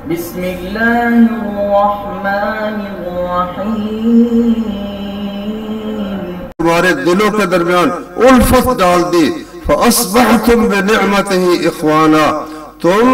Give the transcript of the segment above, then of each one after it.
بسم الله الرحمن الرحيم تمہارے دلوں کے درمیان الفت ڈال دی فَأَصْبَحْتُمْ بِنِعْمَتِهِ إِخْوَانًا تم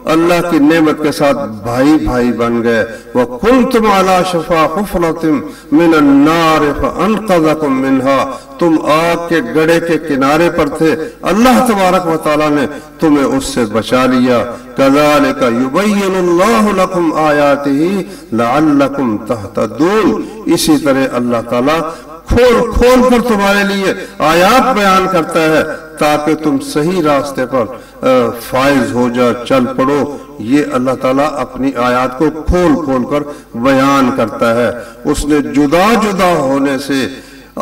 اللہ کی نعمت کے ساتھ بھائی بھائی بن گئے وَكُنْتُمْ عَلَى شَفَا حُفْرَةٍ مِّنَ النَّارِ فَأَنْقَذَكُمْ مِنْهَا تم آگ کے گڑھے کے کنارے پر تھے اللہ تبارک و تعالیٰ نے تمہیں اس سے بچا لیا كَذَلِكَ يُبَيِّنُ اللَّهُ لَكُمْ آيَاتِهِ لَعَلَّكُمْ تَهْتَدُونَ اسی طرح اللہ تعالیٰ کھول کھول کر تمہارے لیے آیات بیان کرتا ہے تاکہ تم صحیح راستے پر فائز ہو جا چل پڑو یہ اللہ تعالیٰ اپنی آیات کو کھول کھول کر بیان کرتا ہے اس نے جدا جدا ہونے سے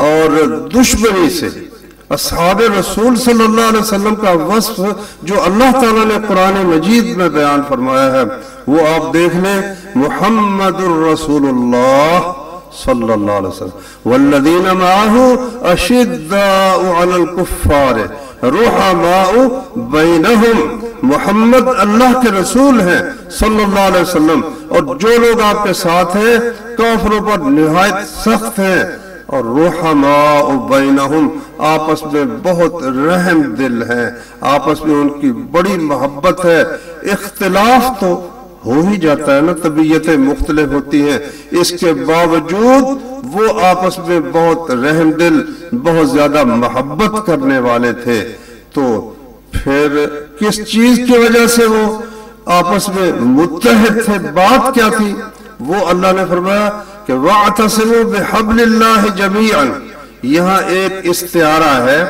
اور دشمنی سے اصحاب رسول صلی اللہ علیہ وسلم کا وصف جو اللہ تعالیٰ نے قرآن مجید میں بیان فرمایا ہے وہ آپ دیکھ لیں محمد الرسول اللہ صلی اللہ علیہ وسلم والذین معه اشداء علی الکفار رحماء بینہم محمد اللہ کے رسول ہیں صلی اللہ علیہ وسلم اور جو لوگ آپ کے ساتھ ہیں کافروں پر نہایت سخت ہیں اور رحماء بینہم آپس میں بہت رحم دل ہیں آپس میں ان کی بڑی محبت ہے اختلاف تو ہو ہی جاتا ہے نا طبیعتیں مختلف ہوتی ہیں اس کے باوجود وہ آپس میں بہت رحم دل بہت زیادہ محبت کرنے والے تھے تو پھر کس چیز کی وجہ سے وہ آپس میں متحد تھے بات کیا تھی وہ اللہ نے فرمایا کہ وَاعْتَصِمُوا بِحَبْلِ اللَّهِ جَمِيعًا یہاں ایک استعارہ ہے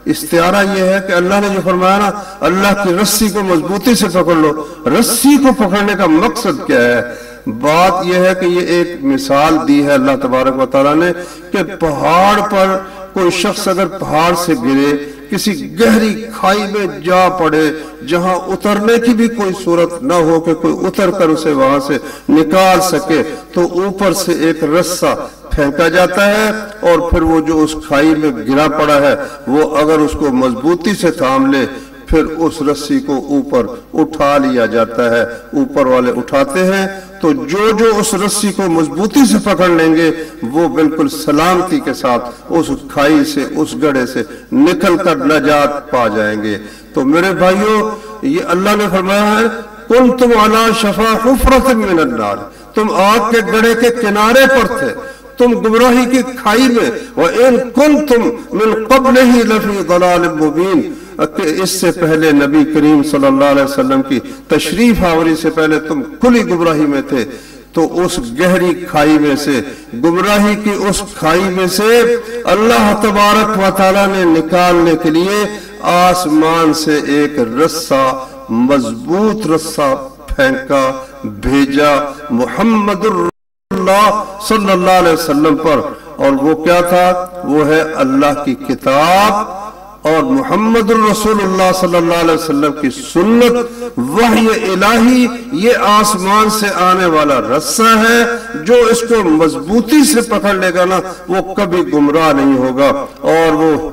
استعارہ یہ ہے کہ اللہ نے جو فرمایا نا اللہ کی رسی کو مضبوطی سے پکڑ لو رسی کو پکڑنے کا مقصد کیا ہے بات یہ ہے کہ یہ ایک مثال دی ہے اللہ تبارک و تعالیٰ نے کہ پہاڑ پر کوئی شخص اگر پہاڑ سے گرے کسی گہری کھائی میں جا پڑے جہاں اترنے کی بھی کوئی صورت نہ ہو کہ کوئی اتر کر اسے وہاں سے نکال سکے تو اوپر سے ایک رسہ پھینکا جاتا ہے اور پھر وہ جو اس کھائی میں گرا پڑا ہے وہ اگر اس کو مضبوطی سے تھام لے پھر اس رسی کو اوپر اٹھا لیا جاتا ہے اوپر والے اٹھاتے ہیں تو جو اس رسی کو مضبوطی سے پکڑ لیں گے وہ بالکل سلامتی کے ساتھ اس کھائی سے اس گڑھے سے نکل کر نجات پا جائیں گے تو میرے بھائیوں یہ اللہ نے فرمایا ہے کنتم علی شفا حفرۃ من النار تم آگ کے گڑھے کے کنارے پر تھے تم گمراہی کی کھائی میں وَإِن كُنْتُمْ مِنْ قَبْلِهِ لَفِي ضَلَالٍ مُبِينٍ اس سے پہلے نبی کریم صلی اللہ علیہ وسلم کی تشریف آوری سے پہلے تم کھلی گمراہی میں تھے تو اس گہری کھائی میں سے گمراہی کی اس کھائی میں سے اللہ تبارک و تعالیٰ نے نکالنے کے لیے آسمان سے ایک رسہ مضبوط رسہ پھینکا بھیجا محمد اللہ صلی اللہ علیہ وسلم پر اور وہ کیا تھا وہ ہے اللہ کی کتاب اور محمد الرسول اللہ صلی اللہ علیہ وسلم کی سنت وحی الہی یہ آسمان سے آنے والا رسہ ہے جو اس کو مضبوطی سے پکڑ لے گا نا وہ کبھی گمراہ نہیں ہوگا اور وہ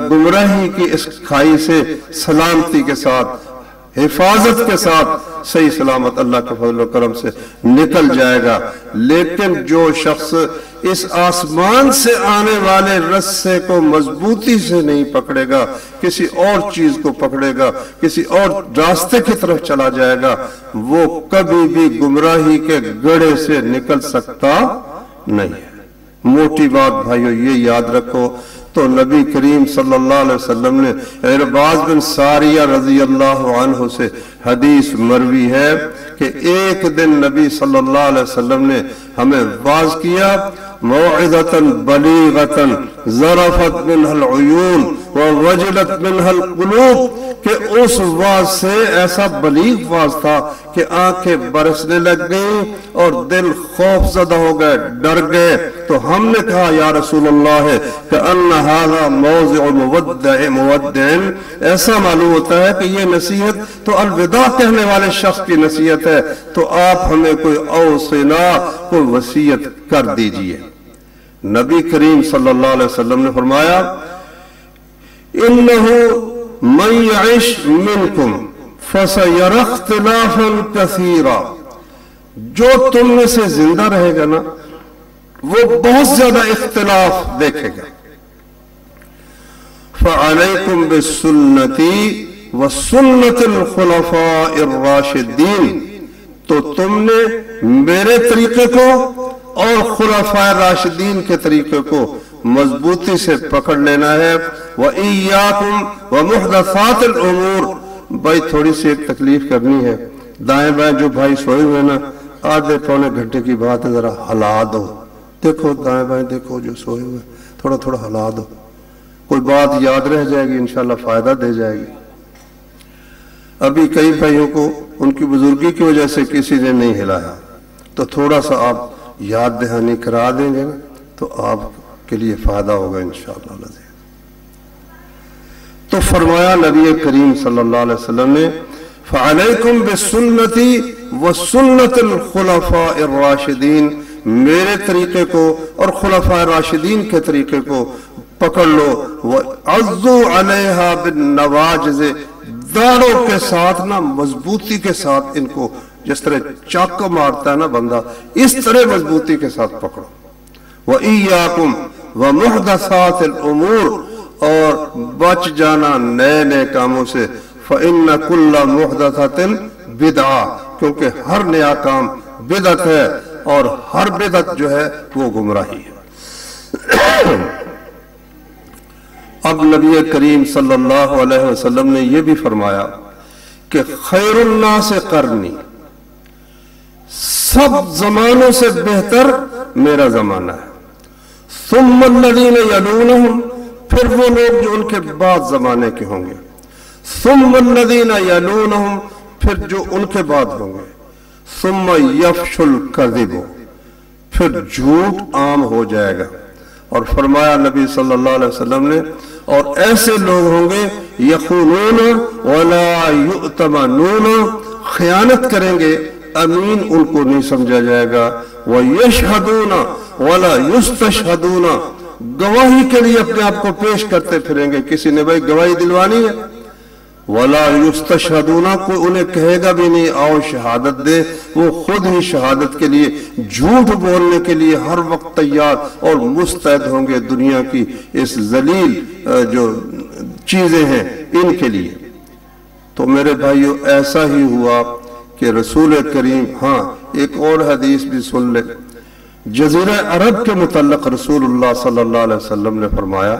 گمراہی کی اس کھائی سے سلامتی کے ساتھ حفاظت کے ساتھ صحیح سلامت اللہ کے فضل و کرم سے نکل جائے گا لیکن جو شخص اس آسمان سے آنے والے رسے کو مضبوطی سے نہیں پکڑے گا کسی اور چیز کو پکڑے گا کسی اور راستے کی طرف چلا جائے گا وہ کبھی بھی گمراہی کے گڑھے سے نکل سکتا نہیں ہے موٹی بات بھائیو یہ یاد رکھو تو نبی کریم صلی اللہ علیہ وسلم نے عرباض بن ساریہ رضی اللہ عنہ سے حدیث مروی ہے کہ ایک دن نبی صلی اللہ علیہ وسلم نے ہمیں واعظ کیا موعظۃ بلیغۃ ظرفت منها العیون ووجلت منها القلوب کہ اس واعظ سے ایسا بلیغ واعظ تھا کہ آنکھیں برسنے لگ گئیں اور دل خوف زدہ ہو گئے ڈر گئے تو ہم نے کہا یا رسول اللہ کہ ان هذا موضع مودع ایسا معلوم ہوتا ہے کہ یہ نصیحت تو الوداع کہنے والے شخص کی نصیحت ہے تو آپ ہمیں کوئی اوصنا کوئی وصیت کر دیجئے نبی کریم صلی اللہ علیہ وسلم نے فرمایا انہو من یعش منکم فسیر اختلافا کثیرا جو تم میں سے زندہ رہے گا نا وہ بہت زیادہ اختلاف دیکھے گا. فَعَلَيْكُمْ بِالسُّنَّةِ وَسُنَّةِ الْخُلَفَاءِ الرَّاشِدِينَ، تو تم نے میرے طریقے کو اور خلفاء راشدین کے طریقے کو مضبوطی سے پکڑ لینا ہے. وَإِيَّاكُمْ وَمُحْدَثَاتِ الْأُمُورِ، بھائی تھوڑی سی ایک تکلیف کرنی ہے. دائیں بائیں جو بھائی سوئے ہوئے نا، آدھے پونے گھنٹے کی بات ہے، ذرا ہلا دو. دیکھو دائیں بائیں دیکھو جو سوئے ہوئے، تھوڑا تھوڑا ہلا دو. کوئی بات یاد رہ جائے گی، انشاءاللہ فائدہ دے جائے گی. ابھی کئی بھائیوں کو ان کی بزرگی کی وجہ سے کسی نے نہیں ہلایا، تو تھوڑا سا آپ یاد دہانی کرا دیں گے تو آپ کے لیے فائدہ ہوگا انشاءاللہ. تو فرمایا نبی کریم صلی اللہ علیہ وسلم نے فَعَلَيْكُمْ بِالسُّنَّةِ وَسُنَّةِ الْخُلَفَاءِ الرَّاشِدِينَ، میرے طریقے کو اور خلفاء راشدین کے طریقے کو پکڑ لو. وَعَزُّوا عَلَيْهَا بِالنَّوَاجِزِ، داڑوں کے ساتھ نا مضبوطی کے ساتھ ان کو، جس طرح چاقو مارتا ہے نا بندہ، اس طرح مضبوطی کے ساتھ پکڑو. وَإِيَّاكُمْ وَمُحْدَثَاتِ الْأُمُورِ، اور بچ جانا نئے نئے کاموں سے. فَإِنَّ كُلَّ مُحْدَثَةٍ بِدْعَةٍ، کیونکہ ہر نیا کام بدعت ہے اور ہر بدعت جو ہے وہ گمراہی ہے. اب نبی کریم صلی اللہ علیہ وسلم نے یہ بھی فرمایا کہ خیر الناس قرنی، سب زمانوں سے بہتر میرا زمانہ ہے. ثم الذین یلونہم، پھر وہ لوگ جو ان کے بعد زمانے کے ہوں گے. ثم الذین یلونہم، پھر جو ان کے بعد ہوں گے. ثم یفش الکذب، پھر جھوٹ عام ہو جائے گا. اور فرمایا نبی صلی اللہ علیہ وسلم نے، اور ایسے لوگ ہوں گے یخونون ولا یؤتمنون، خیانت کریں گے، امین ان کو نہیں سمجھا جائے گا. ویشہدون ولا یستشہدون، گواہی کے لیے اپنے آپ کو پیش کرتے پھریں گے. کسی نے بھائی گواہی دلوانی ہے، ولا یستشہدون، کوئی انہیں کہے گا بھی نہیں آؤ شہادت دے، وہ خود ہی شہادت کے لیے، جھوٹ بولنے کے لیے ہر وقت تیار اور مستعد ہوں گے دنیا کی اس ذلیل جو چیزیں ہیں ان کے لیے. تو میرے بھائیو ایسا ہی ہوا کہ رسول کریم، ہاں ایک اور حدیث بھی سن لے. جزیرہ عرب کے متعلق رسول اللہ صلی اللہ علیہ وسلم نے فرمایا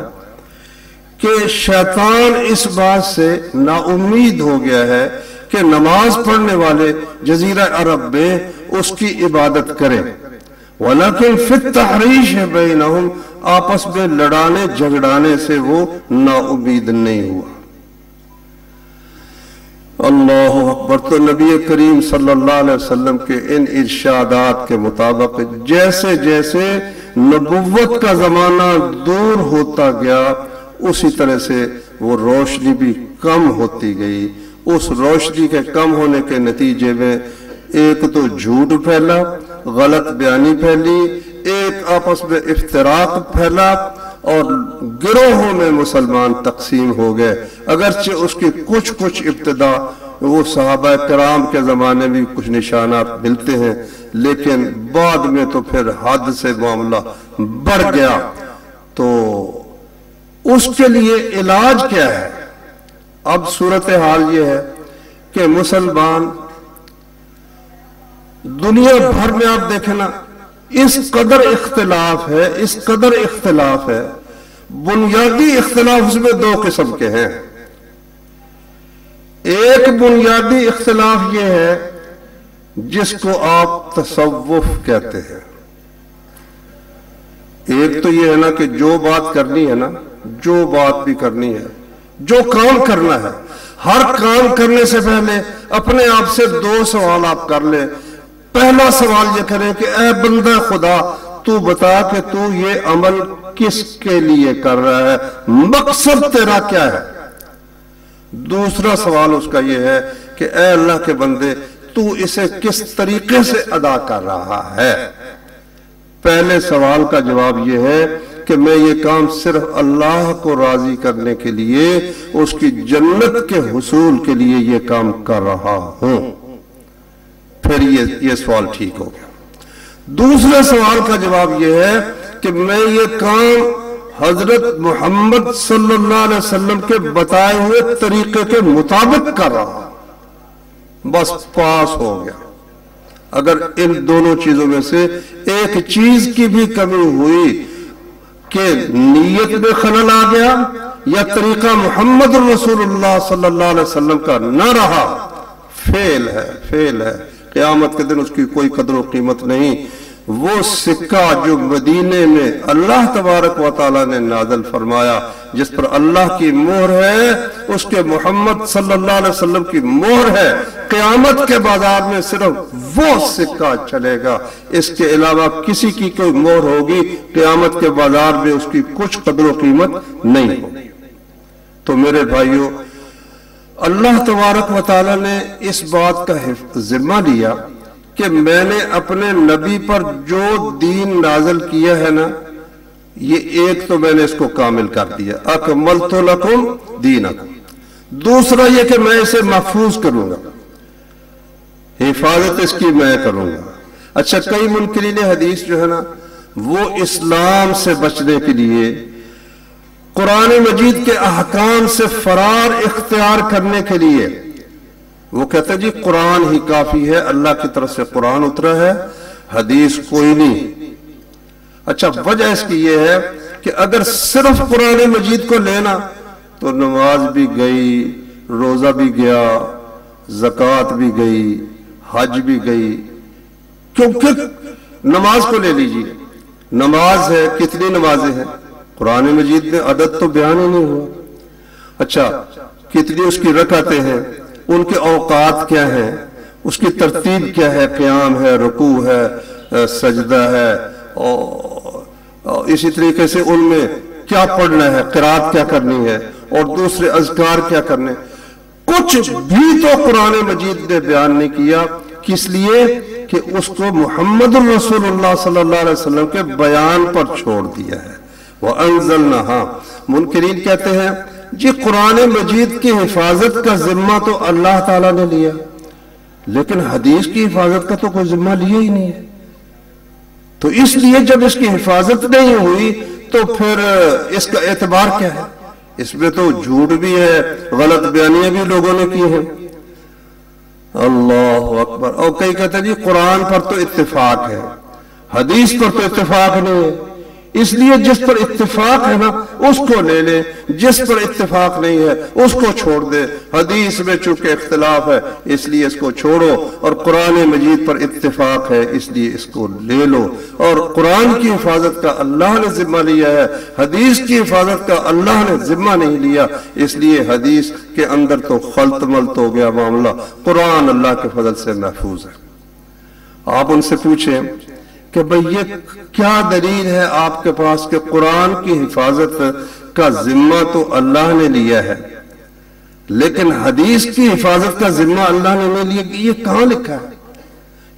کہ شیطان اس بات سے نا امید ہو گیا ہے کہ نماز پڑھنے والے جزیرہ عرب میں اس کی عبادت کریں. ولیکن فی التحریش بینہم، آپس میں لڑانے جھگڑانے سے وہ نا امید نہیں ہوا. اللہ اکبر. تو نبی کریم صلی اللہ علیہ وسلم کے ان ارشادات کے مطابق جیسے جیسے نبوت کا زمانہ دور ہوتا گیا، اسی طرح سے وہ روشنی بھی کم ہوتی گئی. اس روشنی کے کم ہونے کے نتیجے میں ایک تو جھوٹ پھیلا، غلط بیانی پھیلی، ایک آپس میں افتراق پھیلا، اور گروہوں میں مسلمان تقسیم ہو گئے. اگرچہ اس کی کچھ ابتدا وہ صحابہ کرام کے زمانے میں کچھ نشانات ملتے ہیں، لیکن بعد میں تو پھر حد سے معاملہ بڑھ گیا. تو اس کے لیے علاج کیا ہے؟ اب صورتحال یہ ہے کہ مسلمان دنیا بھر میں آپ دیکھیں نا، اس قدر اختلاف ہے. بنیادی اختلاف اس میں دو قسم کے ہیں. ایک بنیادی اختلاف یہ ہے جس کو آپ تصوف کہتے ہیں. ایک تو یہ ہے نا کہ جو بات کرنی ہے نا، جو بات بھی کرنی ہے، جو کام کرنا ہے، ہر کام کرنے سے پہلے اپنے آپ سے دو سوال آپ کر لیں. پہلا سوال یہ کریں کہ اے بندہ خدا، تو بتا کہ تو یہ عمل کس کے لیے کر رہا ہے، مقصد تیرا کیا ہے. دوسرا سوال اس کا یہ ہے کہ اے اللہ کے بندے، تو اسے کس طریقے سے ادا کر رہا ہے. پہلے سوال کا جواب یہ ہے کہ میں یہ کام صرف اللہ کو راضی کرنے کے لیے، اس کی جنت کے حصول کے لیے یہ کام کر رہا ہوں. پھر یہ سوال ٹھیک ہو گیا۔ دوسرے سوال کا جواب یہ ہے کہ میں یہ کام حضرت محمد صلی اللہ علیہ وسلم کے بتائے ہوئے طریقے کے مطابق کر رہا ہوں، بس پاس ہو گیا۔ اگر ان دونوں چیزوں میں سے ایک چیز کی بھی کمی ہوئی کہ نیت میں خلل آ گیا یا طریقہ محمد رسول اللہ صلی اللہ علیہ وسلم کا نہ رہا، فیل ہے۔ قیامت کے دن اس کی کوئی قدر و قیمت نہیں۔ وہ سکہ جو مدینے میں اللہ تبارک و تعالیٰ نے نازل فرمایا، جس پر اللہ کی مہر ہے، اس کے محمد صلی اللہ علیہ وسلم کی مہر ہے، قیامت کے بازار میں صرف وہ سکہ چلے گا، اس کے علاوہ کسی کی کوئی مہر ہوگی قیامت کے بازار میں اس کی کچھ قدر و قیمت نہیں ہوگی۔ تو میرے بھائیوں، اللہ تبارک و تعالیٰ نے اس بات کا ذمہ لیا کہ میں نے اپنے نبی پر جو دین نازل کیا ہے نا، یہ ایک تو میں نے اس کو کامل کر دیا، اکملت لکم دینکم۔ دوسرا یہ کہ میں اسے محفوظ کروں گا، حفاظت اس کی میں کروں گا۔ اچھا، کئی منکرین حدیث جو ہے نا، وہ اسلام سے بچنے کے لیے قرآن مجید کے احکام سے فرار اختیار کرنے کے لیے وہ کہتے ہیں جی قرآن ہی کافی ہے، اللہ کی طرف سے قرآن اترا ہے، حدیث کوئی نہیں۔ اچھا، وجہ اس کی یہ ہے کہ اگر صرف قرآن مجید کو لینا تو نماز بھی گئی، روزہ بھی گیا، زکوٰۃ بھی گئی، حج بھی گئی۔ کیونکہ نماز کو لے لیجیے، نماز ہے، کتنی نمازیں ہیں؟ قرآن مجید میں عدد تو بیان ہی نہیں ہوا۔ اچھا، کتنی اس کی رکعتیں ہیں، ان کے اوقات کیا ہیں، اس کی ترتیب کیا ہے، قیام ہے، رکوع ہے، سجدہ ہے، اور اسی طریقے سے ان میں کیا پڑھنا ہے، قرات کیا کرنی ہے، اور دوسرے اذکار کیا کرنے، کچھ بھی تو قرآن مجید نے بیان نہیں کیا۔ کس لیے؟ کہ اس کو محمد رسول اللہ صلی اللہ علیہ وسلم کے بیان پر چھوڑ دیا ہے۔ وَأَنزَلْنَهَا، منکرین کہتے ہیں جی قرآن مجید کی حفاظت کا ذمہ تو اللہ تعالیٰ نے لیا، لیکن حدیث کی حفاظت کا تو کوئی ذمہ لیا ہی نہیں ہے۔ تو اس لیے جب اس کی حفاظت نہیں ہوئی تو پھر اس کا اعتبار کیا ہے؟ اس میں تو جھوٹ بھی ہے، غلط بیانیاں بھی لوگوں نے کی ہیں۔ اللہ اکبر۔ اور کئی کہتے ہیں جی قرآن پر تو اتفاق ہے، حدیث پر تو اتفاق نہیں ہے، اس لیے جس پر اتفاق ہے نا اس کو لے لے، جس پر اتفاق نہیں ہے اس کو چھوڑ دے۔ حدیث میں چونکہ اختلاف ہے اس لیے اس کو چھوڑو، اور قرآن مجید پر اتفاق ہے اس لیے اس کو لے لو۔ اور قرآن کی حفاظت کا اللہ نے ذمہ لیا ہے، حدیث کی حفاظت کا اللہ نے ذمہ نہیں لیا، اس لیے حدیث کے اندر تو خلط ملط ہو گیا معاملہ، قرآن اللہ کے فضل سے محفوظ ہے۔ آپ ان سے پوچھیں کہ بھئی یہ کیا دلیل ہے آپ کے پاس کہ قرآن کی حفاظت کا ذمہ تو اللہ نے لیا ہے لیکن حدیث کی حفاظت کا ذمہ اللہ نے نہیں لیا، یہ کہاں لکھا ہے؟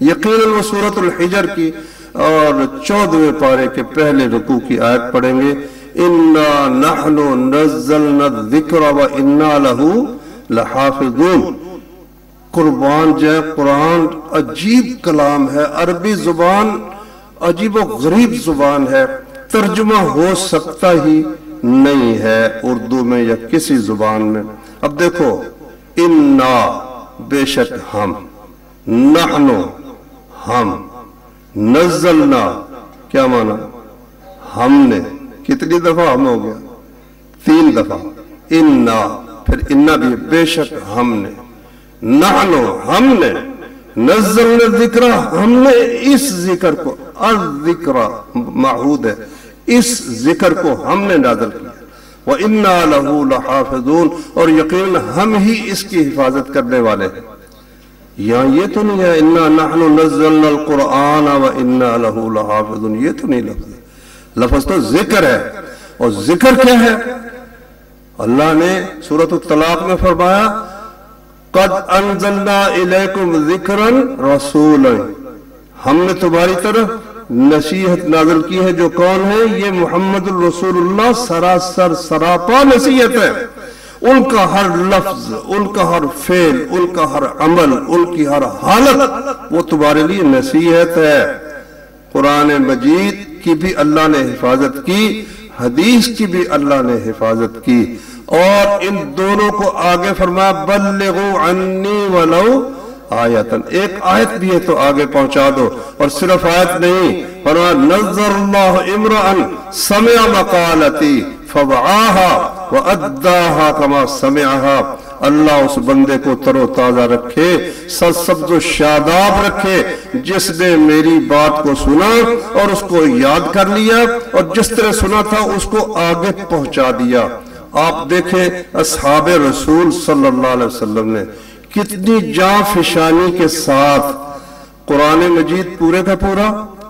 یقیناً وہ سورۃ الحجر کی اور 14ویں پارے کے پہلے رکوع کی آیت پڑھیں گے، اِنَّا نَحْنُ نَزَّلْنَا الذِّكْرَ وَإِنَّا لَهُ لَحَافِظُونَ۔ قربان جائے، قرآن عجیب کلام ہے، عربی زبان عجیب و غریب زبان ہے، ترجمہ ہو سکتا ہی نہیں ہے اردو میں یا کسی زبان میں۔ اب دیکھو، اِنَّا بے شک ہم، نحنو ہم، نزلنا کیا مانا؟ ہم نے۔ کتنی دفعہ ہم ہو گیا؟ 3 دفعہ۔ اِنَّا، پھر اِنَّا بھی بے شک ہم نے، نحنو ہم نے، نزلنا الذکر ہم نے اس ذکر کو، الذکر معہود ہے، اس ذکر کو ہم نے نازل کیا، وَإِنَّا لَهُ لَحَافِظُونَ، اور یقیناً ہم ہی اس کی حفاظت کرنے والے ہیں۔ یہاں یہ تو نہیں ہے اِنَّا نَحْنُ نَزَّلْنَا الْقُرْآنَ وَإِنَّا لَهُ لَحَافِظُونَ، یہ تو نہیں لفظ، لفظ تو ذکر ہے۔ اور ذکر کیا ہے؟ اللہ نے سورۃ الطلاق میں فرمایا قَدْ أَنزَلْنَا إِلَيْكُمْ ذِكْرًا رَسُولًا، ہم نے تمہاری طرف نصیحت نازل کی ہے، جو کون ہے؟ یہ محمد الرسول اللہ، سراسر سراپا نصیحت ہے۔ ان کا ہر لفظ، ان کا ہر فعل، ان کا ہر عمل، ان کی ہر حالت وہ تمہارے لیے نصیحت ہے۔ قرآن مجید کی بھی اللہ نے حفاظت کی، حدیث کی بھی اللہ نے حفاظت کی، اور ان دونوں کو آگے فرمایا بلغوا عنی ولو آیتن، ایک آیت بھی ہے تو آگے پہنچا دو، اور صرف آیت نہیں، فرمایا نظر اللہ امرأ سمع مقالتی فوعاها واداها كما سمعها، اللہ اس بندے کو تر و تازہ رکھے، سرسبز و شاداب رکھے، جس نے میری بات کو سنا اور اس کو یاد کر لیا، اور جس طرح سنا تھا اس کو آگے پہنچا دیا۔ آپ دیکھیں اصحاب رسول صلی اللہ علیہ وسلم نے کتنی جاں فشانی کے ساتھ قرآن مجید پورے کا پورا،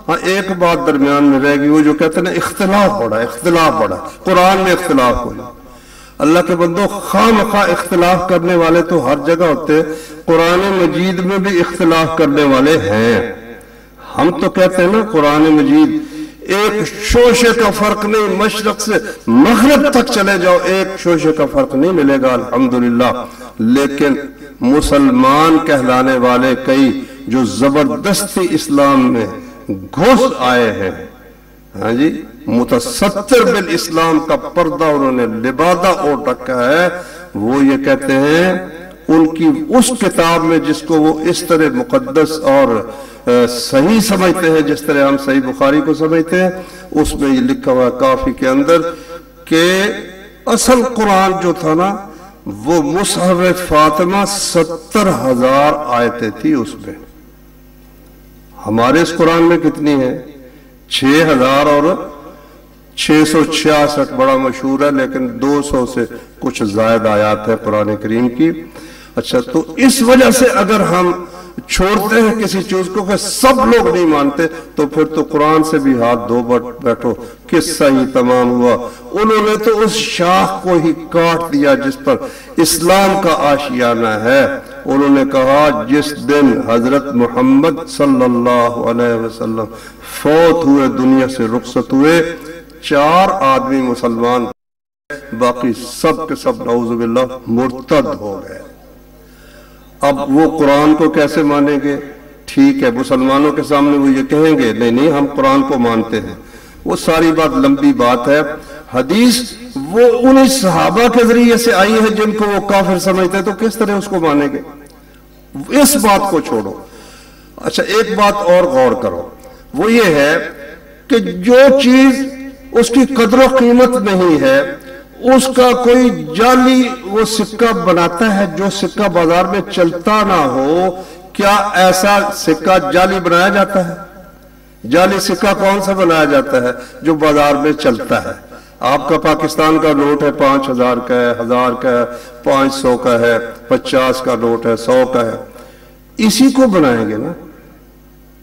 ہاں ایک بات درمیان میں رہ گئی، وہ جو کہتے ہیں اختلاف بڑھا، قرآن میں اختلاف ہوئی۔ اللہ کے بندوں، خواہ مخواہ اختلاف کرنے والے تو ہر جگہ ہوتے، قرآن مجید میں بھی اختلاف کرنے والے ہیں۔ ہم تو کہتے ہیں نا قرآن مجید ایک شوشے کا فرق نہیں، مشرق سے مغرب تک چلے جاؤ ایک شوشے کا فرق نہیں ملے گا الحمدللہ، لیکن مسلمان کہلانے والے کئی جو زبردستی اسلام میں گھس آئے ہیں، ہاں جی، متستر بالاسلام کا پردہ انہوں نے لبادہ اوڑھ رکھا ہے، وہ یہ کہتے ہیں ان کی اس کتاب میں جس کو وہ اس طرح مقدس اور صحیح سمجھتے ہیں، جس طرح ہم صحیح بخاری کو سمجھتے ہیں، اس میں یہ لکھا ہوا کافی کے اندر کہ اصل قرآن جو تھا نا وہ مصحف فاطمہ 70,000 آیتیں تھی اس میں۔ ہمارے اس قرآن میں کتنی ہیں؟ 6,000 اور 666 بڑا مشہور ہے، لیکن 200 سے کچھ زائد آیات ہے قرآن کریم کی۔ اچھا، تو اس وجہ سے اگر ہم چھوڑتے ہیں کسی چیز کو کہ سب لوگ نہیں مانتے، تو پھر تو قرآن سے بھی ہاتھ دھو بیٹھو، قصہ ہی تمام ہوا۔ انہوں نے تو اس شاخ کو ہی کاٹ دیا جس پر اسلام کا آشیانہ ہے۔ انہوں نے کہا جس دن حضرت محمد صلی اللہ علیہ وسلم فوت ہوئے، دنیا سے رخصت ہوئے، 4 آدمی مسلمان، باقی سب کے سب نعوذ باللہ مرتد ہو گئے۔ اب وہ قرآن کو کیسے مانیں گے؟ ٹھیک ہے، مسلمانوں کے سامنے وہ یہ کہیں گے نہیں ہم قرآن کو مانتے ہیں، وہ ساری بات لمبی بات ہے۔ حدیث وہ انہی صحابہ کے ذریعے سے آئی ہے جن کو وہ کافر سمجھتے ہیں، تو کس طرح اس کو مانیں گے؟ اس بات کو چھوڑو۔ اچھا، ایک بات اور غور کرو، وہ یہ ہے کہ جو چیز اس کی قدر و قیمت نہیں ہے، اس کا کوئی جعلی وہ سکہ بناتا ہے جو سکہ بازار میں چلتا نہ ہو۔ کیا ایسا سکہ جعلی بنایا جاتا ہے؟ جعلی سکہ کون سا بنایا جاتا ہے؟ جو بازار میں چلتا ہے۔ آپ کا پاکستان کا نوٹ ہے 5,000 کا ہے، 1,000 کا ہے، 500 کا ہے، 50 کا نوٹ ہے، 100 کا ہے، اسی کو بنائیں گے نا۔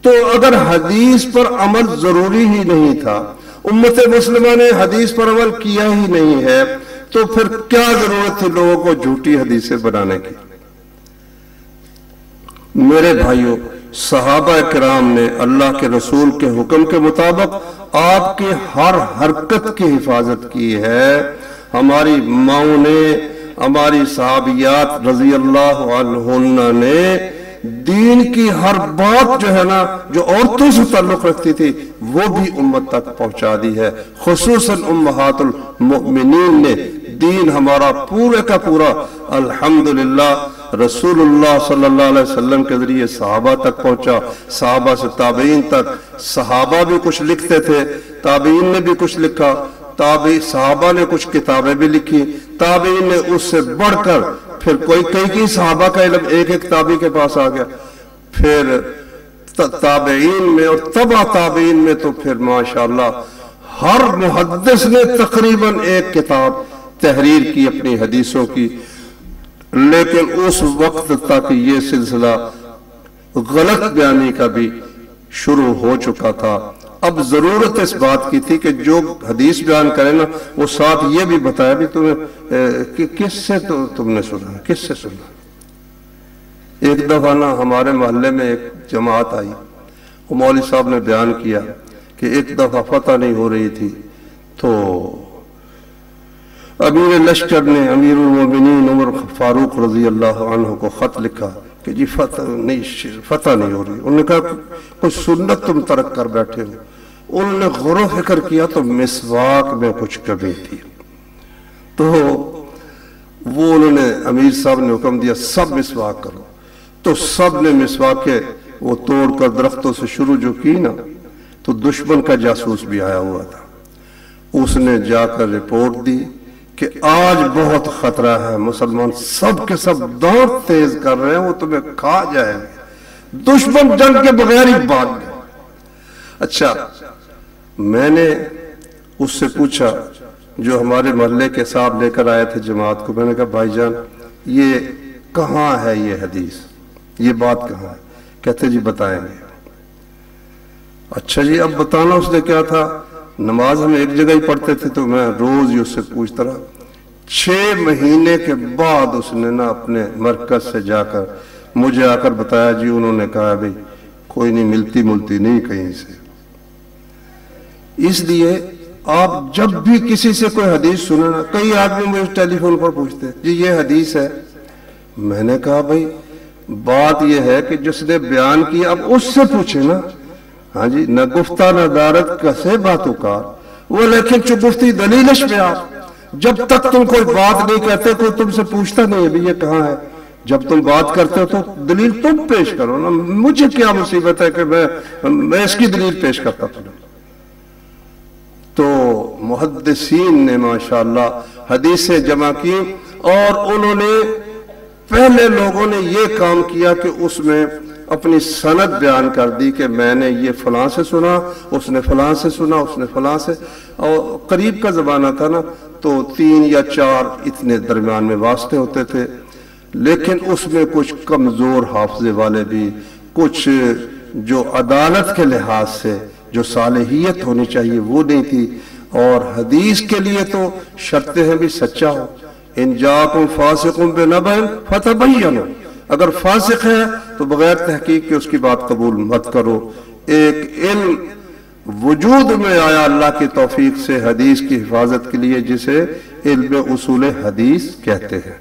تو اگر حدیث پر عمل ضروری ہی نہیں تھا، امت مسلمہ نے حدیث پر عمل کیا ہی نہیں ہے، تو پھر کیا ضرورت تھی لوگوں کو جھوٹی حدیثیں بنانے کی؟ میرے بھائیوں، صحابہ کرام نے اللہ کے رسول کے حکم کے مطابق آپ کی ہر حرکت کی حفاظت کی ہے۔ ہماری ماؤں نے، ہماری صحابیات رضی اللہ عنہن نے دین کی ہر بات جو ہے نا، جو عورتوں سے تعلق رکھتی تھی، وہ بھی امت تک پہنچا دی ہے۔ خصوصاً امہات المؤمنین نے دین ہمارا پورے کا پورا الحمدللہ رسول اللہ صلی اللہ علیہ وسلم کے ذریعے صحابہ تک پہنچا، صحابہ سے تابعین تک۔ صحابہ بھی کچھ لکھتے تھے، تابعین نے بھی کچھ لکھا، صحابہ نے کچھ کتابیں بھی لکھی، تابعین نے اس سے بڑھ کر پھر کئی صحابہ کا علم ایک تابعی کے پاس آ گیا، پھر تابعین میں اور تبع تابعین میں تو پھر ماشاءاللہ ہر محدث نے تقریباً ایک کتاب تحریر کی اپنی حدیثوں کی۔ لیکن اس وقت تک یہ سلسلہ غلط بیانی کا بھی شروع ہو چکا تھا۔ اب ضرورت اس بات کی تھی کہ جو حدیث بیان کرے نا، وہ ساتھ یہ بھی بتایا بھی تمہیں کس سے تم نے سنا، کس سے سنا۔ ایک دفعہ نا ہمارے محلے میں ایک جماعت آئی، وہ مولوی صاحب نے بیان کیا کہ ایک دفعہ فتح نہیں ہو رہی تھی، تو امیر لشکر نے امیر المومنین عمر فاروق رضی اللہ عنہ کو خط لکھا کہ جی فتح نہیں ہو رہی. انہوں نے کہا کوئی سنت تم ترک کر بیٹھے ہو. انہوں نے غور و فکر کیا تو مسواک میں کچھ کمی تھی. تو وہ انہوں نے امیر صاحب نے حکم دیا سب مسواک کرو. تو سب نے مسواکیں وہ توڑ کر درختوں سے شروع جو کی نا، تو دشمن کا جاسوس بھی آیا ہوا تھا. اس نے جا کر رپورٹ دی کہ آج بہت خطرہ ہے، مسلمان سب کے سب دانت تیز کر رہے ہیں، وہ تمہیں کھا جائیں گے. دشمن جنگ کے بغیر ہی بھاگ گئے. اچھا، میں نے اس سے پوچھا جو ہمارے محلے کے صاحب لے کر آئے تھے جماعت کو، میں نے کہا بھائی جان یہ کہاں ہے یہ حدیث، یہ بات کہاں ہے؟ کہتے جی بتائیں گے. اچھا جی اب بتانا. اس نے کیا تھا، نماز ہم ایک جگہ ہی پڑھتے تھے تو میں روز ہی اس سے پوچھتا رہا. 6 مہینے کے بعد اس نے نا اپنے مرکز سے جا کر مجھے آ کر بتایا جی انہوں نے کہا بھئی کوئی نہیں، ملتی نہیں کہیں سے. اس لیے آپ جب بھی کسی سے کوئی حدیث سنیں نا، کئی آدمی مجھے ٹیلی فون پر پوچھتے ہیں جی یہ حدیث ہے. میں نے کہا بھئی بات یہ ہے کہ جس نے بیان کیا اب اس سے پوچھیں نا. ہاں جی، نہ گفتہ نہ دارت کسے باتوں کا وہ، لیکن چو گفتی دلیلش میں آپ. جب تک تم کوئی بات نہیں کہتے کوئی تم سے پوچھتا نہیں ہے بھی یہ کہاں ہے. جب تم بات کرتے ہو تو دلیل تم پیش کرو نا. مجھے کیا مصیبت ہے کہ میں اس کی دلیل پیش کرتا ہوں. تو محدثین نے ماشاءاللہ حدیثیں جمع کی، اور انہوں نے پہلے لوگوں نے یہ کام کیا کہ اس میں اپنی سند بیان کر دی کہ میں نے یہ فلاں سے سنا، اس نے فلاں سے سنا، اس نے فلاں سے. اور قریب کا زمانہ تھا نا تو 3 یا 4 اتنے درمیان میں واسطے ہوتے تھے. لیکن اس میں کچھ کمزور حافظے والے بھی، کچھ جو عدالت کے لحاظ سے جو صالحیت ہونی چاہیے وہ نہیں تھی. اور حدیث کے لیے تو شرطیں ہیں بھی سچا ہو. ان جاکم فاسقون بنبأ فتبینوا، اگر فاسق ہے تو بغیر تحقیق کے اس کی بات قبول مت کرو. ایک علم وجود میں آیا اللہ کی توفیق سے حدیث کی حفاظت کے لیے، جسے علم اصول حدیث کہتے ہیں.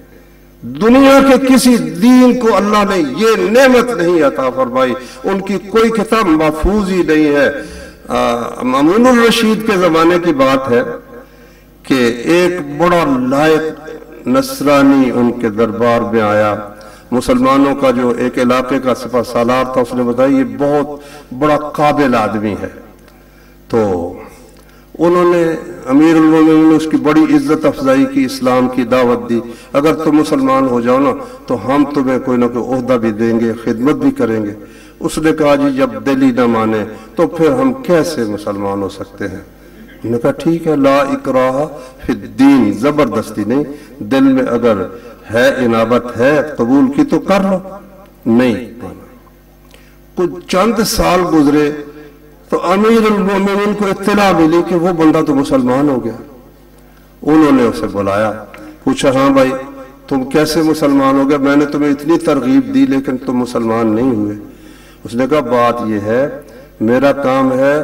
دنیا کے کسی دین کو اللہ نے یہ نعمت نہیں عطا فرمائی. ان کی کوئی کتاب محفوظ ہی نہیں ہے. مامون الرشید کے زمانے کی بات ہے کہ ایک بڑا لائق نصرانی ان کے دربار میں آیا. مسلمانوں کا جو ایک علاقے کا سپہ سالار تھا، اس نے بتایا یہ بہت بڑا قابل آدمی ہے. تو انہوں نے امیر المومنین نے اس کی بڑی عزت افزائی کی، اسلام کی دعوت دی. اگر تم مسلمان ہو جاؤ نا تو ہم تمہیں کوئی نہ کوئی عہدہ بھی دیں گے، خدمت بھی کریں گے. اس نے کہا جی جب دل ہی نہ مانے تو پھر ہم کیسے مسلمان ہو سکتے ہیں. انہوں نے کہا ٹھیک ہے، لا اکراہ فی الدین، زبردستی نہیں، دل میں اگر ہے انابت ہے قبول کی تو کر لو. نہیں مانا. کچھ چند سال گزرے تو امیر المومنین کو اطلاع ملی کہ وہ بندہ تو مسلمان ہو گیا. انہوں نے اسے بلایا، پوچھا ہاں بھائی تم کیسے مسلمان ہو گیا، میں نے تمہیں اتنی ترغیب دی لیکن تم مسلمان نہیں ہوئے. اس نے کہا بات یہ ہے میرا کام ہے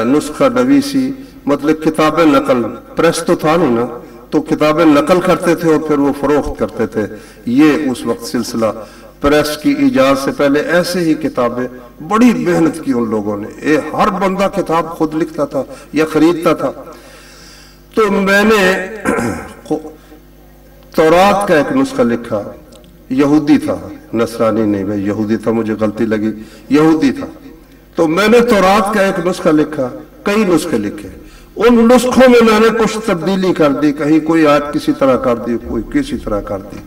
نسخہ نویسی، مطلب کتابیں نقل، پریس تو تھا نہیں نا، تو کتابیں نقل کرتے تھے اور پھر وہ فروخت کرتے تھے. یہ اس وقت سلسلہ پریس کی ایجاد سے پہلے ایسے ہی کتابیں بڑی محنت کی ان لوگوں نے. ہر بندہ کتاب خود لکھتا تھا یا خریدتا تھا. تو میں نے تورات کا ایک نسخہ لکھا. یہودی تھا، نصرانی نہیں، میں یہودی تھا، مجھے غلطی لگی، یہودی تھا. تو میں نے تورات کا ایک نسخہ لکھا، کئی نسخے لکھے. ان نسخوں میں میں نے کچھ تبدیلی کر دی، کہیں کوئی آیت کسی طرح کر دی، کوئی کسی طرح کر دی.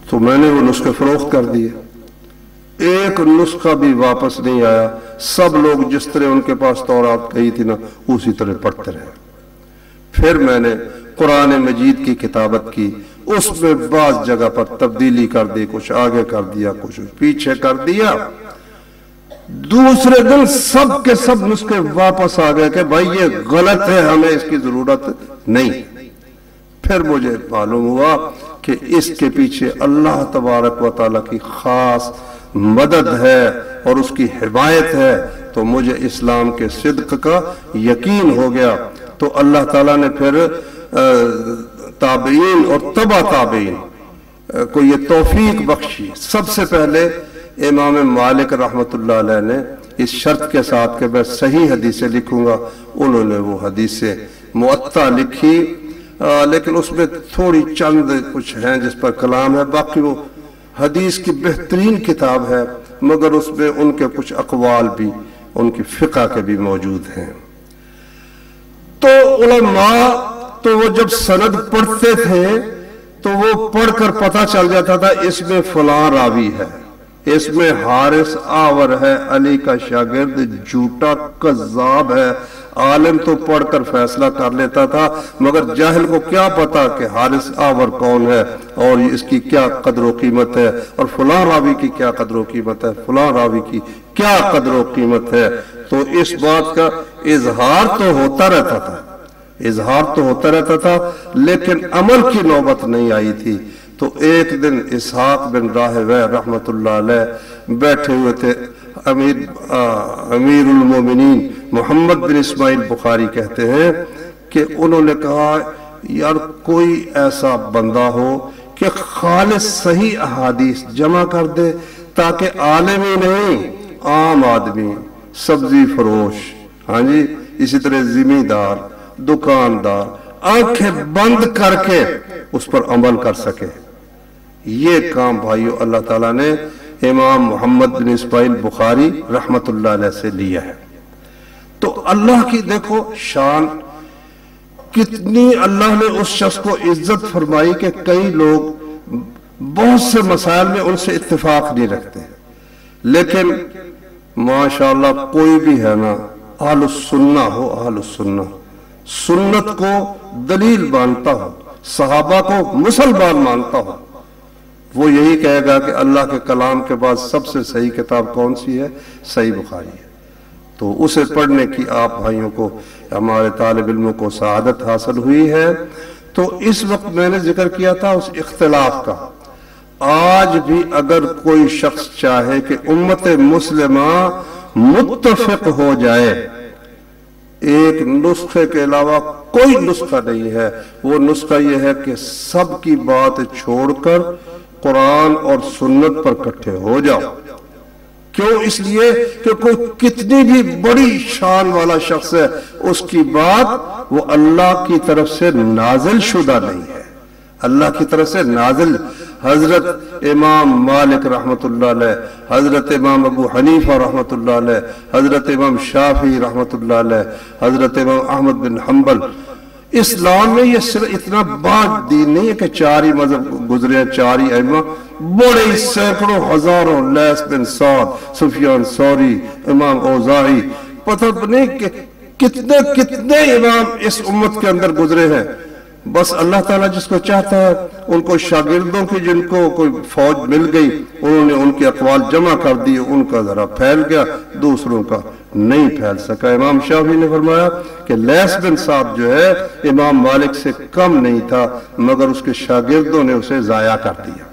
تو میں نے وہ نسخے فروخت کر دیے. ایک نسخہ بھی واپس نہیں آیا. سب لوگ جس طرح ان کے پاس تورات کہی تھی نا اسی طرح پڑھتے رہے. پھر میں نے قرآن مجید کی کتابت کی، اس میں بعض جگہ پر تبدیلی کر دی، کچھ آگے کر دیا، کچھ پیچھے کر دیا. دوسرے دن سب کے سب نسخے واپس آ گئے کہ بھائی یہ غلط ہے، ہمیں اس کی ضرورت نہیں. پھر مجھے معلوم ہوا کہ اس کے پیچھے اللہ تبارک و تعالیٰ کی خاص مدد ہے اور اس کی حمایت ہے. تو مجھے اسلام کے صدق کا یقین ہو گیا. تو اللہ تعالیٰ نے پھر تابعین اور تبع تابعین کو یہ توفیق بخشی. سب سے پہلے امام مالک رحمۃ اللہ علیہ نے اس شرط کے ساتھ کہ میں صحیح حدیثیں لکھوں گا، انہوں نے وہ حدیثیں موطا لکھی، لیکن اس میں تھوڑی چند کچھ ہیں جس پر کلام ہے، باقی وہ حدیث کی بہترین کتاب ہے، مگر اس میں ان کے کچھ اقوال بھی ان کی فقہ کے بھی موجود ہیں. تو علماء تو وہ جب سند پڑھتے تھے تو وہ پڑھ کر پتہ چل جاتا تھا اس میں فلاں راوی ہے، اس میں حارث آور ہے، علی کا شاگرد جھوٹا کذاب ہے. عالم تو پڑھ کر فیصلہ کر لیتا تھا، مگر جاہل کو کیا پتا کہ حارث آور کون ہے اور اس کی کیا قدر و قیمت ہے، اور فلاں راوی کی کیا قدر و قیمت ہے، فلاں راوی کی کیا قدر و قیمت ہے. تو اس بات کا اظہار تو ہوتا رہتا تھا، لیکن عمل کی نوبت نہیں آئی تھی. تو ایک دن اسحاق بن راہویہ رحمت اللہ علیہ بیٹھے ہوئے تھے. امیر المومنین محمد بن اسماعیل بخاری کہتے ہیں کہ انہوں نے کہا یار کوئی ایسا بندہ ہو کہ خالص صحیح احادیث جمع کر دے تاکہ عالم ہی نہیں، عام آدمی، سبزی فروش، ہاں جی، اسی طرح زمیندار، دکاندار آنکھیں بند کر کے اس پر عمل کر سکے. یہ کام بھائیو اللہ تعالیٰ نے امام محمد بن اسماعیل بخاری رحمت اللہ علیہ سے لیا ہے. تو اللہ کی دیکھو شان کتنی، اللہ نے اس شخص کو عزت فرمائی کہ کئی لوگ بہت سے مسائل میں ان سے اتفاق نہیں رکھتے، لیکن ماشاءاللہ کوئی بھی ہے نا اہل السنہ ہو، اہل السنہ سنت کو دلیل مانتا ہو، صحابہ کو مسلمان مانتا ہو، وہ یہی کہے گا کہ اللہ کے کلام کے بعد سب سے صحیح کتاب کون سی ہے؟ صحیح بخاری ہے. تو اسے پڑھنے کی آپ بھائیوں کو، ہمارے طالب علموں کو سعادت حاصل ہوئی ہے. تو اس وقت میں نے ذکر کیا تھا اس اختلاف کا. آج بھی اگر کوئی شخص چاہے کہ امت مسلمہ متفق ہو جائے، ایک نسخے کے علاوہ کوئی نسخہ نہیں ہے، وہ نسخہ یہ ہے کہ سب کی بات چھوڑ کر قرآن اور سنت پر اکٹھے ہو جاؤ. کیوں؟ اس لیے کہ کوئی کتنی بھی بڑی شان والا شخص ہے، اس کی بات وہ اللہ کی طرف سے نازل شدہ نہیں ہے، اللہ کی طرف سے نازل. حضرت امام مالک رحمت اللہ علیہ، حضرت امام ابو حنیفہ رحمت اللہ علیہ، حضرت امام شافعی رحمت اللہ علیہ، حضرت امام احمد بن حنبل. اسلام میں یہ صرف اتنا بڑا دین نہیں ہے کہ چار ہی مذہب گزرے ہیں، چار ہی ائمہ، بڑے سینکڑوں ہزاروں، لیث بن سعد، سفیان ثوری، امام اوزاعی، پتہ نہیں کہ کتنے امام اس امت کے اندر گزرے ہیں. بس اللہ تعالیٰ جس کو چاہتا ہے ان کو شاگردوں کی، جن کو کوئی فوج مل گئی، انہوں نے ان کے اقوال جمع کر دی، ان کا ذرا پھیل گیا، دوسروں کا نہیں پھیل سکا. امام شافعی نے فرمایا کہ لیث بن سعد جو ہے امام مالک سے کم نہیں تھا، مگر اس کے شاگردوں نے اسے ضائع کر دیا.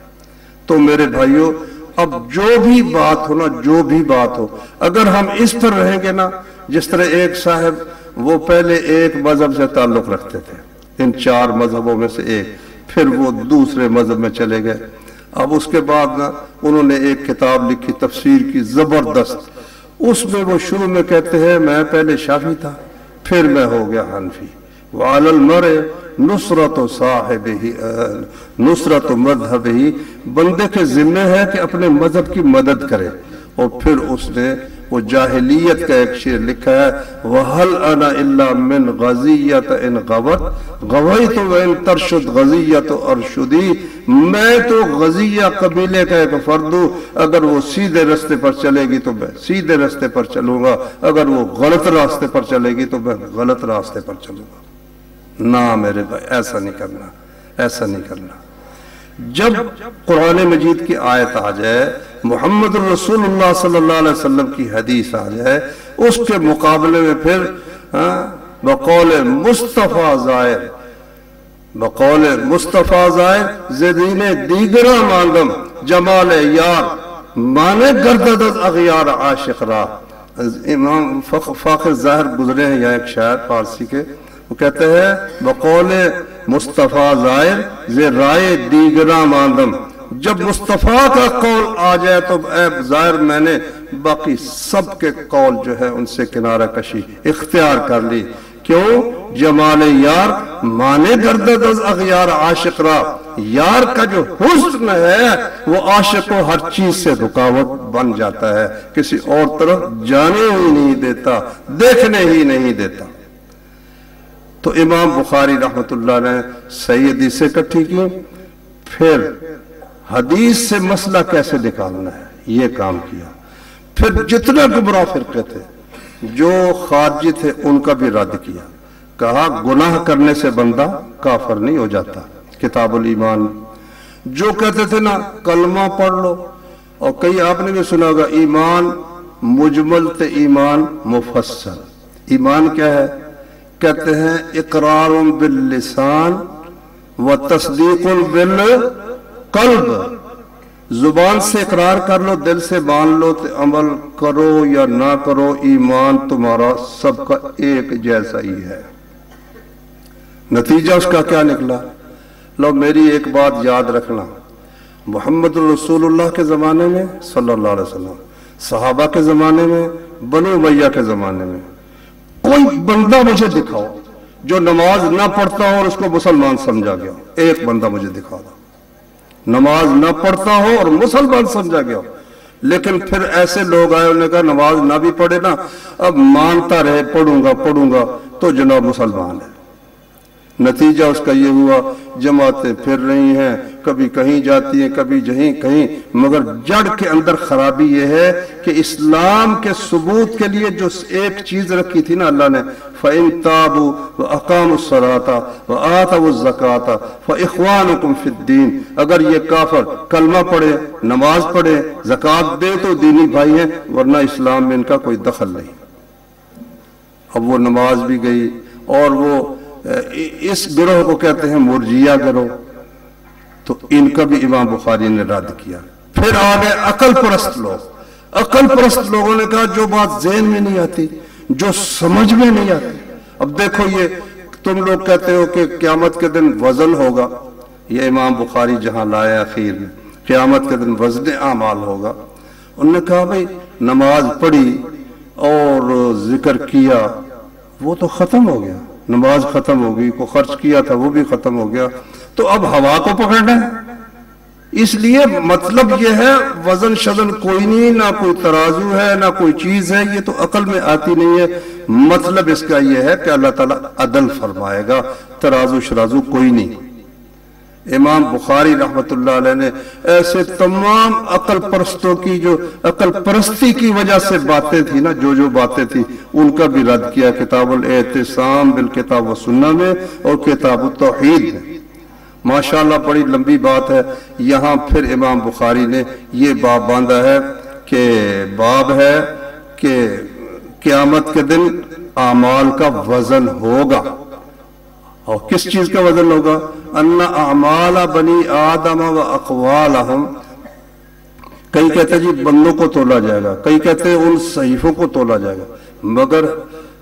تو میرے بھائیوں، اب جو بھی بات ہو نا، جو بھی بات ہو، اگر ہم اس پر رہیں گے نا، جس طرح ایک صاحب وہ پہلے ایک مذہب سے تعلق رکھتے تھے، ان چار مذہبوں میں سے ایک، پھر وہ دوسرے مذہب میں چلے گئے. اب اس کے بعد نا انہوں نے ایک کتاب لکھی تفسیر کی زبردست. اس میں وہ شروع میں کہتے ہیں میں پہلے شافعی تھا، پھر میں ہو گیا حنفی. وعلی المرء نصرت صاحبہ، نصرت مذہبہ، بندے کے ذمہ ہے کہ اپنے مذہب کی مدد کرے. اور پھر اس نے وہ جاہلیت کا ایک شعر لکھا ہے، وَهَلْ أَنَا إِلَّا مِنْ غَزِيَّةَ إِنْ غَوَتْ غَوَيْتُ وَإِنْ تَرْشُدْ غَزِيَّةُ أَرْشُدِي. میں تو غزیہ قبیلے کا ایک فرد ہوں، اگر وہ سیدھے راستے پر چلے گی تو میں سیدھے راستے پر چلوں گا، اگر وہ غلط راستے پر چلے گی تو میں غلط راستے پر چلوں گا. نہ میرے بھائی، ایسا نہیں کرنا، ایسا نہیں کرنا. جب قرآن مجید کی آیت آ جائے، محمد الرسول اللہ صلی اللہ علیہ وسلم کی حدیث آ جائے، اس کے مقابلے میں پھر بقول مصطفیٰ زائر، بقول مصطفیٰ زائر زدین دیگرہ ماندم جمال یار مانے گردد از اغیار عاشق را. امام فاخر ظاہر گزرے ہیں یہاں ایک شاعر فارسی کے، وہ کہتے ہیں بقول مصطفیٰ ظاہر زِ رائے دیگراں ماندم، جب مصطفیٰ کا قول آ جائے تو اے ظاہر میں نے باقی سب کے قول جو ہے ان سے کنارہ کشی اختیار کر لی. کیوں؟ جمال یار مانے گردد از اغیار عاشق را، یار کا جو حسن ہے وہ عاشق کو ہر چیز سے رکاوٹ بن جاتا ہے، کسی اور طرف جانے ہی نہیں دیتا، دیکھنے ہی نہیں دیتا. تو امام بخاری رحمت اللہ نے صحیح حدیثیں اکٹھی کی، پھر حدیث سے مسئلہ کیسے نکالنا ہے یہ کام کیا. پھر جتنے گمراہ فرقے تھے جو خارجی تھے ان کا بھی رد کیا، کہا گناہ کرنے سے بندہ کافر نہیں ہو جاتا. کتاب الایمان جو کہتے تھے نا کلمہ پڑھ لو، اور کئی آپ نے بھی سنا ہوگا ایمان مجمل تے ایمان مفصل. ایمان کیا ہے؟ کہتے ہیں اقرار باللسان و تصدیق بالقلب، زبان سے اقرار کر لو، دل سے مان لو، عمل کرو یا نہ کرو، ایمان تمہارا سب کا ایک جیسا ہی ہے. نتیجہ اس کا کیا نکلا؟ لو میری ایک بات یاد رکھنا، محمد رسول اللہ کے زمانے میں صلی اللہ علیہ وسلم، صحابہ کے زمانے میں، بنو امیہ کے زمانے میں، کوئی بندہ مجھے دکھاؤ جو نماز نہ پڑھتا ہو اور اس کو مسلمان سمجھا گیا. ایک بندہ مجھے دکھا دو نماز نہ پڑھتا ہو اور مسلمان سمجھا گیا. لیکن پھر ایسے لوگ آئے، انہوں نے کہا نماز نہ بھی پڑھے نا، اب مانتا رہے پڑھوں گا تو جناب مسلمان ہے. نتیجہ اس کا یہ ہوا جماعتیں پھر رہی ہیں، کبھی کہیں جاتی ہیں کبھی کہیں، مگر جڑ کے اندر خرابی یہ ہے کہ اسلام کے ثبوت کے لیے جو ایک چیز رکھی تھی نا اللہ نے، فَإِن تَابُوا وَأَقَامُوا الصَّلَاةَ وَآتَوُا الزَّكَاةَ فَإِخْوَانُكُمْ فِي الدِّينِ، اگر یہ کافر کلمہ پڑھے، نماز پڑھے، زکوٰۃ دے تو دینی بھائی ہیں، ورنہ اسلام میں ان کا کوئی دخل نہیں. اب وہ نماز بھی گئی، اور وہ اس گروہ کو کہتے ہیں مرجیہ گروہ، تو ان کا بھی امام بخاری نے رد کیا. پھر آگے عقل پرست لوگ، عقل پرست لوگوں نے کہا جو بات ذہن میں نہیں آتی، جو سمجھ میں نہیں آتی. اب دیکھو یہ تم لوگ کہتے ہو کہ قیامت کے دن وزن ہوگا، یہ امام بخاری جہاں لائے اخیر میں قیامت کے دن وزن اعمال ہوگا. انہوں نے کہا بھئی نماز پڑھی اور ذکر کیا وہ تو ختم ہو گیا، نماز ختم ہو گئی، کو خرچ کیا تھا وہ بھی ختم ہو گیا، تو اب ہوا کو پکڑنا ہے. اس لیے مطلب یہ ہے وزن شزن کوئی نہیں، نہ کوئی ترازو ہے نہ کوئی چیز ہے، یہ تو عقل میں آتی نہیں ہے. مطلب اس کا یہ ہے کہ اللہ تعالیٰ عدل فرمائے گا، ترازو شرازو کوئی نہیں. امام بخاری رحمت اللہ علیہ نے ایسے تمام عقل پرستوں کی جو عقل پرستی کی وجہ سے باتیں تھی نا، جو باتیں تھی ان کا بھی رد کیا کتاب الاعتصام بالکتاب و سنہ میں اور کتاب التوحید میں. ماشاءاللہ بڑی لمبی بات ہے. یہاں پھر امام بخاری نے یہ باب باندھا ہے کہ باب ہے کہ قیامت کے دن اعمال کا وزن ہوگا. اور کس چیز کا وزن ہوگا؟ ان اعمال بنی آدم و اقوالہم، کئی کہتے ہیں جی بندوں کو تولا جائے گا، کئی کہتے ہیں ان صحیفوں کو تولا جائے گا. مگر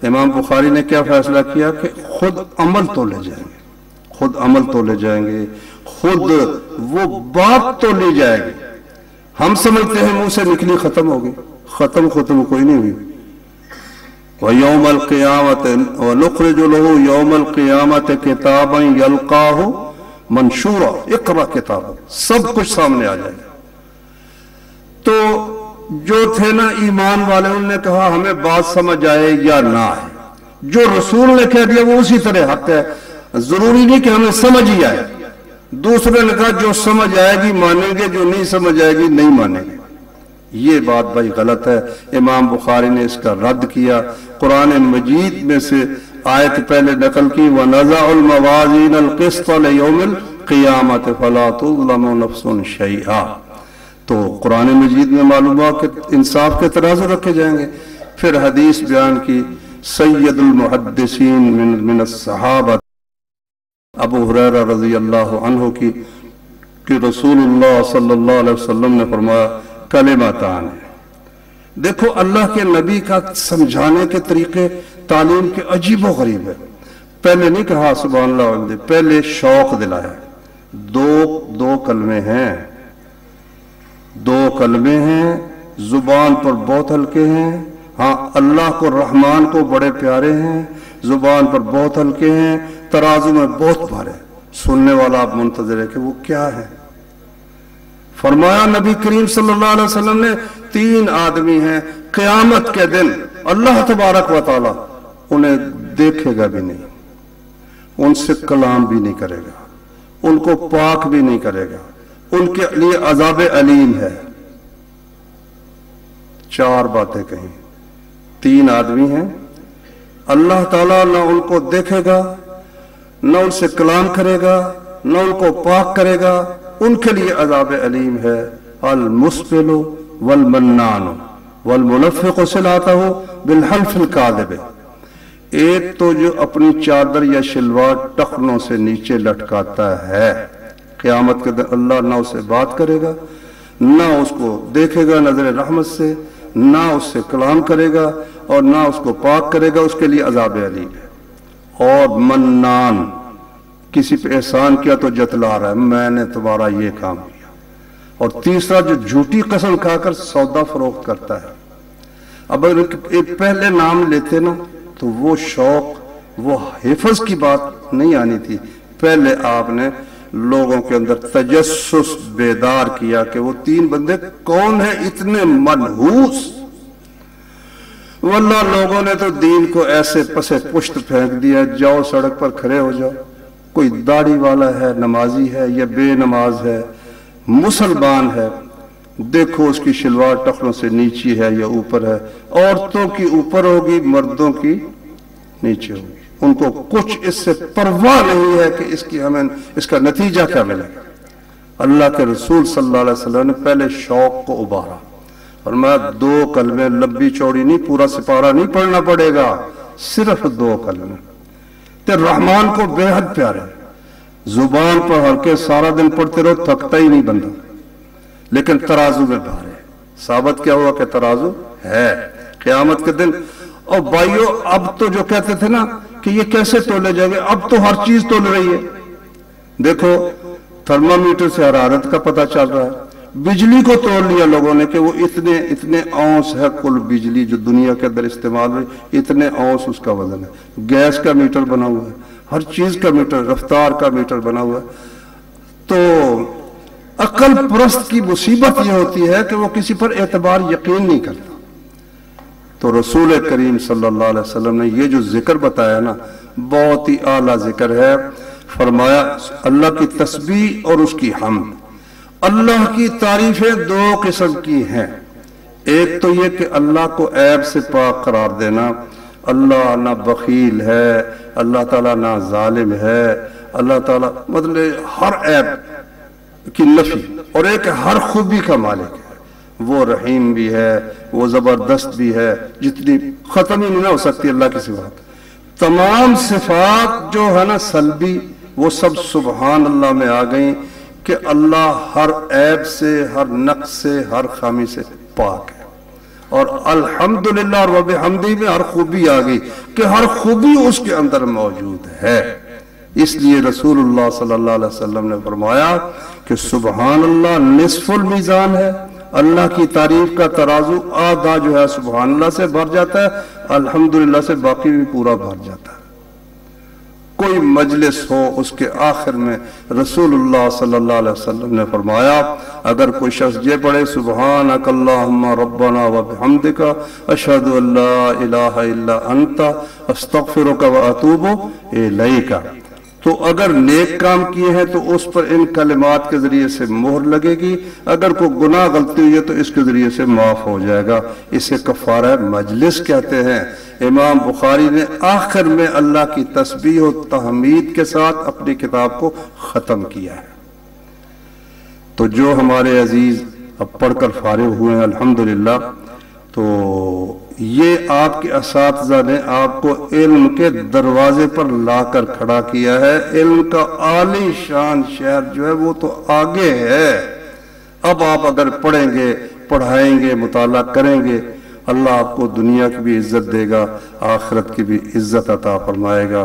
امام بخاری نے کیا فیصلہ کیا کہ خود عمل تولے جائیں گے، خود عمل تولے جائیں گے، خود وہ بات تولی جائے گی. ہم سمجھتے ہیں منہ سے نکلی ختم ہوگی، ختم کوئی نہیں ہوئی. وَيَوْمَ الْقِيَامَةِ وَنُخْرِجُ لَهُ يَوْمَ الْقِيَامَةِ كِتَابًا يَلْقَاهُ مَنْشُورًا، اقرأ کتاب، سب کچھ سامنے آ جائے گا. تو جو تھے نا ایمان والے، انہوں نے کہا ہمیں بات سمجھ آئے یا نہ آئے، جو رسول نے کہہ دیا وہ اسی طرح حق ہے، ضروری نہیں کہ ہمیں سمجھ ہی آئے. دوسرے نے کہا جو سمجھ آئے گی مانیں گے، جو نہیں سمجھ آئے گی نہیں مانیں گے. یہ بات بھائی غلط ہے. امام بخاری نے اس کا رد کیا. قرآن مجید میں سے آیت پہلے نقل کی وَنَزَعُ الْمَوَازِينَ الْقِسْطَ لِيَوْمِ الْقِيَامَةِ فَلَا تُظْلَمُ نَفْسٌ شَيْئًا. تو قرآن مجید میں معلوم ہوا کہ انصاف کے ترازو رکھے جائیں گے. پھر حدیث بیان کی سید المحدثین من الصحابہ ابو ہریرہ رضی اللہ عنہ کی کہ رسول اللہ صلی اللہ علیہ وسلم نے فرمایا کلمتان. دیکھو اللہ کے نبی کا سمجھانے کے طریقے تعلیم کے عجیب و غریب ہے. پہلے نہیں کہا سبحان اللہ والحمد، پہلے شوق دلایا. دو کلمے ہیں، دو کلمے ہیں، زبان پر بہت ہلکے ہیں. ہاں اللہ کو رحمان کو بڑے پیارے ہیں، زبان پر بہت ہلکے ہیں، ترازو میں بہت بھارے. سننے والا آپ منتظر ہے کہ وہ کیا ہے. فرمایا نبی کریم صلی اللہ علیہ وسلم نے 3 آدمی ہیں قیامت کے دن اللہ تبارک و تعالی انہیں دیکھے گا بھی نہیں، ان سے کلام بھی نہیں کرے گا، ان کو پاک بھی نہیں کرے گا، ان کے لیے عذاب علیم ہے. 4 باتیں کہیں. 3 آدمی ہیں، اللہ تعالیٰ نہ ان کو دیکھے گا، نہ ان سے کلام کرے گا، نہ ان کو پاک کرے گا، ان کے لیے عذاب علیم ہے. المسبل والمنان والمنفق صلاته بالحلف الكاذب. ایک تو جو اپنی چادر یا شلوار ٹخنوں سے نیچے لٹکاتا ہے، قیامت کے دن اللہ نہ اسے بات کرے گا، نہ اس کو دیکھے گا نظر رحمت سے، نہ اس سے کلام کرے گا اور نہ اس کو پاک کرے گا، اس کے لیے عذاب علیم ہے. اور منان، کسی پہ احسان کیا تو جتلا رہا ہے میں نے تمہارا یہ کام کیا. اور تیسرا جو جھوٹی قسم کھا کر سودا فروخت کرتا ہے. اب اگر پہلے نام لیتے نا تو وہ شوق، وہ حفظ کی بات نہیں آنی تھی. پہلے آپ نے لوگوں کے اندر تجسس بیدار کیا کہ وہ 3 بندے کون ہیں اتنے منحوس. واللہ لوگوں نے تو دین کو ایسے پسے پشت پھینک دیا. جاؤ سڑک پر کھڑے ہو جاؤ، کوئی داڑھی والا ہے، نمازی ہے یا بے نماز ہے، مسلمان ہے، دیکھو اس کی شلوار ٹخنوں سے نیچی ہے یا اوپر ہے. عورتوں کی اوپر ہوگی، مردوں کی نیچے ہوگی. ان کو کچھ اس سے پرواہ نہیں ہے کہ اس کا نتیجہ کیا ملے گا. اللہ کے رسول صلی اللہ علیہ وسلم نے پہلے شوق کو ابھارا اور میں 2 کلمے، لمبی چوڑی نہیں، پورا سپارہ نہیں پڑھنا پڑے گا، صرف 2 کلمے. تے رحمان کو بے حد پیارے، زبان پر ہلکے، سارا دن پڑھتے رہو تھکتا ہی نہیں بندہ، لیکن ترازو میں بھارے. ثابت کیا ہوا کہ ترازو ہے قیامت کے دن. اور بھائیو اب تو جو کہتے تھے نا کہ یہ کیسے تولے جائیں گے، اب تو ہر چیز تول رہی ہے. دیکھو تھرمامیٹر سے حرارت کا پتہ چل رہا ہے. بجلی کو تول لیا لوگوں نے کہ وہ اتنے اونس ہے کل بجلی جو دنیا کے اندر استعمال ہوئی، اتنے اونس اس کا وزن ہے. گیس کا میٹر بنا ہوا ہے، ہر چیز کا میٹر، رفتار کا میٹر بنا ہوا ہے. تو عقل پرست کی مصیبت یہ ہوتی ہے کہ وہ کسی پر اعتبار یقین نہیں کرتا. تو رسول کریم صلی اللہ علیہ وسلم نے یہ جو ذکر بتایا نا بہت ہی اعلیٰ ذکر ہے. فرمایا اللہ کی تسبیح اور اس کی حمد. اللہ کی تعریفیں 2 قسم کی ہیں. ایک تو یہ کہ اللہ کو عیب سے پاک قرار دینا. اللہ نہ بخیل ہے، اللہ تعالیٰ نہ ظالم ہے، اللہ تعالیٰ مطلب ہر عیب کی نفی. اور ایک ہر خوبی کا مالک ہے، وہ رحیم بھی ہے، وہ زبردست بھی ہے، جتنی ختم ہی نہیں ہو سکتی اللہ کی صفات. تمام صفات جو ہے نا سلبی، وہ سب سبحان اللہ میں آ گئیں کہ اللہ ہر عیب سے، ہر نقص سے، ہر خامی سے پاک ہے. اور الحمدللہ اور وبحمدہ میں ہر خوبی آ گئی کہ ہر خوبی اس کے اندر موجود ہے. اس لیے رسول اللہ صلی اللہ علیہ وسلم نے فرمایا کہ سبحان اللہ نصف المیزان ہے. اللہ کی تعریف کا ترازو آدھا جو ہے سبحان اللہ سے بھر جاتا ہے، الحمدللہ سے باقی بھی پورا بھر جاتا ہے. کوئی مجلس ہو اس کے آخر میں رسول اللہ صلی اللہ علیہ وسلم نے فرمایا اگر کوئی شخص یہ پڑھے سبحانک اللہم ربنا وبحمدک اشہد ان لا الہ الا انت استغفرک واتوب الیک، تو اگر نیک کام کیے ہیں تو اس پر ان کلمات کے ذریعے سے مہر لگے گی. اگر کوئی گناہ غلطی ہوئی ہے تو اس کے ذریعے سے معاف ہو جائے گا. اسے کفارہ مجلس کہتے ہیں. امام بخاری نے آخر میں اللہ کی تسبیح و تحمید کے ساتھ اپنی کتاب کو ختم کیا ہے. تو جو ہمارے عزیز اب پڑھ کر فارغ ہوئے ہیں الحمدللہ، تو یہ آپ کے اساتذہ نے آپ کو علم کے دروازے پر لا کر کھڑا کیا ہے. علم کا عالی شان شہر جو ہے وہ تو آگے ہے. اب آپ اگر پڑھیں گے، پڑھائیں گے، مطالعہ کریں گے، اللہ آپ کو دنیا کی بھی عزت دے گا، آخرت کی بھی عزت عطا فرمائے گا.